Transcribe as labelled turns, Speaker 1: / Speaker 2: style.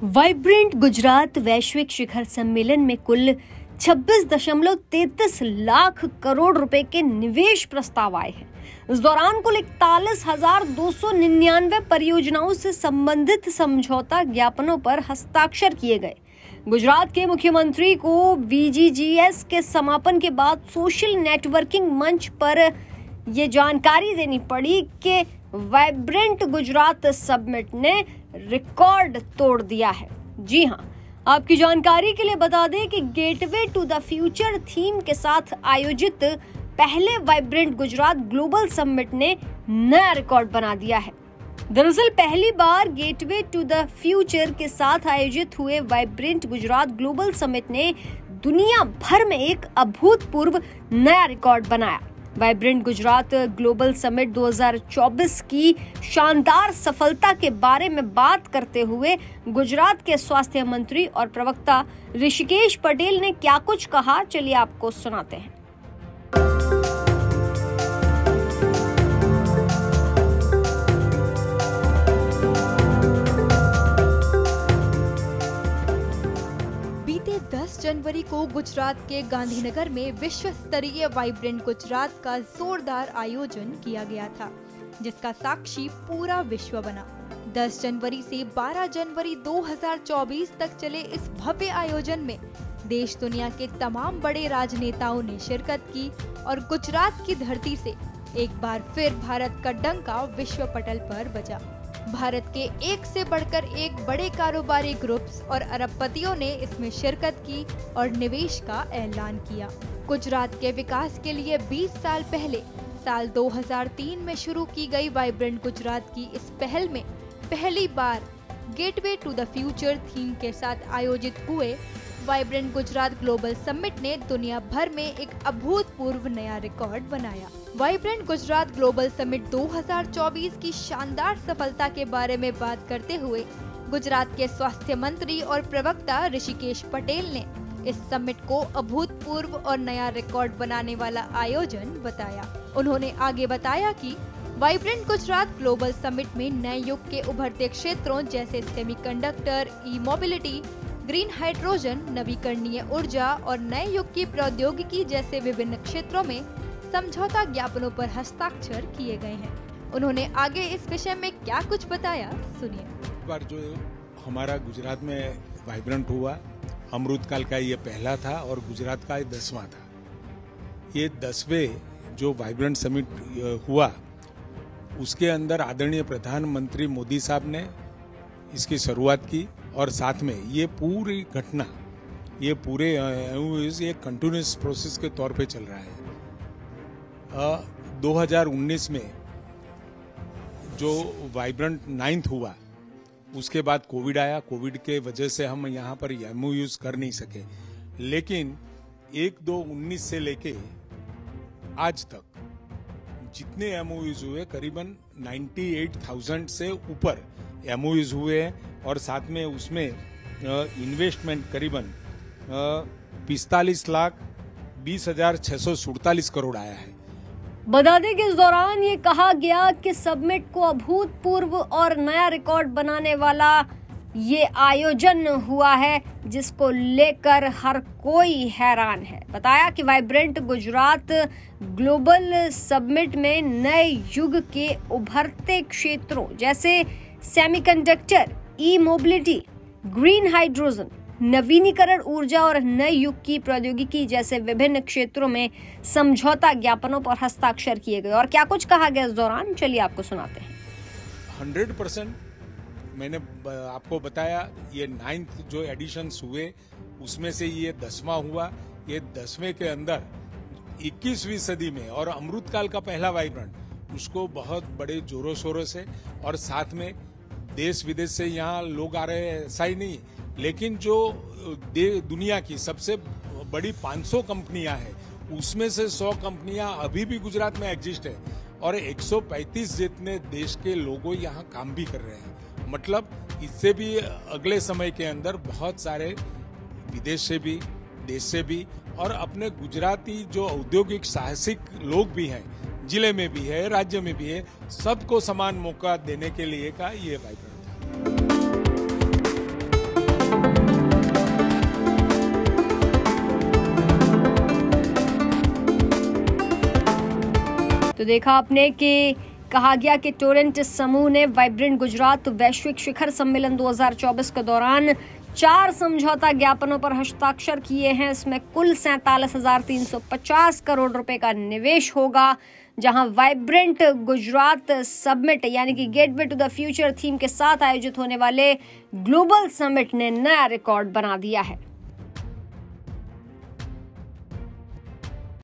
Speaker 1: Vibrant Gujarat वैश्विक शिखर सम्मेलन में कुल 26.33 लाख करोड़ रुपए के निवेश प्रस्ताव आए हैं। इस दौरान कुल 41,299 परियोजनाओं से संबंधित समझौता ज्ञापनों पर हस्ताक्षर किए गए। गुजरात के मुख्यमंत्री को VGGS के समापन के बाद सोशल नेटवर्किंग मंच पर ये जानकारी देनी पड़ी कि वाइब्रेंट गुजरात समिट ने रिकॉर्ड तोड़ दिया है। जी हां, आपकी जानकारी के लिए बता दें कि gateway to the future theme के साथ आयोजित पहले वाइब्रेंट गुजरात ग्लोबल समिट ने नया रिकॉर्ड बना दिया है। दरअसल पहली बार गेटवे टू द फ्यूचर के साथ आयोजित हुए वाइब्रेंट गुजरात ग्लोबल समिट ने दुनिया भर में एक अभूतपूर्व नया रिकॉर्ड बनाया। वाइब्रेंट गुजरात ग्लोबल समिट 2024 की शानदार सफलता के बारे में बात करते हुए गुजरात के स्वास्थ्य मंत्री और प्रवक्ता ऋषिकेश पटेल ने क्या कुछ कहा, चलिए आपको सुनाते हैं।
Speaker 2: बीते 10 जनवरी को गुजरात के गांधीनगर में विश्व स्तरीय वाइब्रेंट गुजरात का जोरदार आयोजन किया गया था, जिसका साक्षी पूरा विश्व बना। 10 जनवरी से 12 जनवरी 2024 तक चले इस भव्य आयोजन में देश दुनिया के तमाम बड़े राजनेताओं ने शिरकत की और गुजरात की धरती से एक बार फिर भारत का डंका विश्व पटल पर बजा। भारत के एक से बढ़कर एक बड़े कारोबारी ग्रुप्स और अरबपतियों ने इसमें शिरकत की और निवेश का ऐलान किया। गुजरात के विकास के लिए 20 साल पहले साल 2003 में शुरू की गई वाइब्रेंट गुजरात की इस पहल में पहली बार gateway to the future theme के साथ आयोजित हुए वाइब्रेंट गुजरात ग्लोबल समिट ने दुनिया भर में एक अभूतपूर्व नया रिकॉर्ड बनाया। वाइब्रेंट गुजरात ग्लोबल समिट 2024 की शानदार सफलता के बारे में बात करते हुए गुजरात के स्वास्थ्य मंत्री और प्रवक्ता ऋषिकेश पटेल ने इस समिट को अभूतपूर्व और नया रिकॉर्ड बनाने वाला आयोजन बताया। उन्होंने आगे बताया कि वाइब्रेंट गुजरात ग्लोबल समिट में नए युग के उभरते क्षेत्रों जैसे सेमीकंडक्टर, ई-मोबिलिटी, ग्रीन हाइड्रोजन, नवीकरणीय ऊर्जा और नए युग की प्रौद्योगिकी जैसे विभिन्न क्षेत्रों में समझौता ज्ञापनों पर हस्ताक्षर किए गए हैं। उन्होंने आगे इस विषय में क्या कुछ बताया, सुनिए।
Speaker 3: इस बार जो हमारा गुजरात में वाइब्रेंट हुआ, अमृतकाल का ये पहला था और गुजरात का ये 10वां था। ये 10वें जो वाइब्रेंट समिट हुआ उसके अंदर आदरणीय प्रधानमंत्री मोदी साहब ने इसकी शुरुआत की और साथ में ये पूरी घटना, ये पूरे ये कंटिन्यूस प्रोसेस के तौर पे चल रहा है। 2019 में जो वाइब्रेंट 9th हुआ उसके बाद कोविड आया। कोविड के वजह से हम यहाँ पर MOUs कर नहीं सके, लेकिन 1/2/19 से लेके आज तक जितने MOUs हुए करीबन 98,000 से ऊपर MOUs हुए हैं और साथ में उसमें इन्वेस्टमेंट करीबन 45,20,647 करोड़ आया है।
Speaker 1: बता दें कि इस दौरान ये कहा गया कि समिट को अभूतपूर्व और नया रिकॉर्ड बनाने वाला ये आयोजन हुआ है, जिसको लेकर हर कोई हैरान है। बताया कि वाइब्रेंट गुजरात ग्लोबल समिट में नए युग के उभरते क्षेत्रों जैसे सेमीकंडक्टर, ई-मोबिलिटी, ग्रीन हाइड्रोजन, नवीनीकरण ऊर्जा और नए युग की प्रौद्योगिकी जैसे विभिन्न क्षेत्रों में समझौता ज्ञापनों पर हस्ताक्षर किए गए। और क्या कुछ कहा गया इस दौरान, चलिए आपको सुनाते हैं।
Speaker 3: 100% मैंने आपको बताया, ये 9th जो एडिशंस हुए उसमें से ये 10वां हुआ। ये 10वें के अंदर 21वीं सदी में और अमृतकाल का पहला वाइब्रेंट, उसको बहुत बड़े जोरों शोरों से और साथ में देश विदेश से यहाँ लोग आ रहे हैं, ऐसा ही नहीं, लेकिन जो दुनिया की सबसे बड़ी 500 कंपनियां हैं उसमें से 100 कंपनियां अभी भी गुजरात में एग्जिस्ट है और 135 जितने देश के लोग यहाँ काम भी कर रहे हैं। मतलब इससे भी अगले समय के अंदर बहुत सारे विदेश से भी, देश से भी और अपने गुजराती जो औद्योगिक साहसिक लोग भी हैं, जिले में भी है, राज्य में भी है, सबको समान मौका देने के लिए का ये वाइब्रेंट था।
Speaker 1: तो देखा आपने कि कहा गया कि टोरेंट समूह ने वाइब्रेंट गुजरात वैश्विक शिखर सम्मेलन 2024 के दौरान 4 समझौता ज्ञापनों पर हस्ताक्षर किए हैं। इसमें कुल 47,350 करोड़ रुपए का निवेश होगा, जहां वाइब्रेंट गुजरात समिट यानी कि gateway to the future theme के साथ आयोजित होने वाले ग्लोबल समिट ने नया रिकॉर्ड बना दिया है।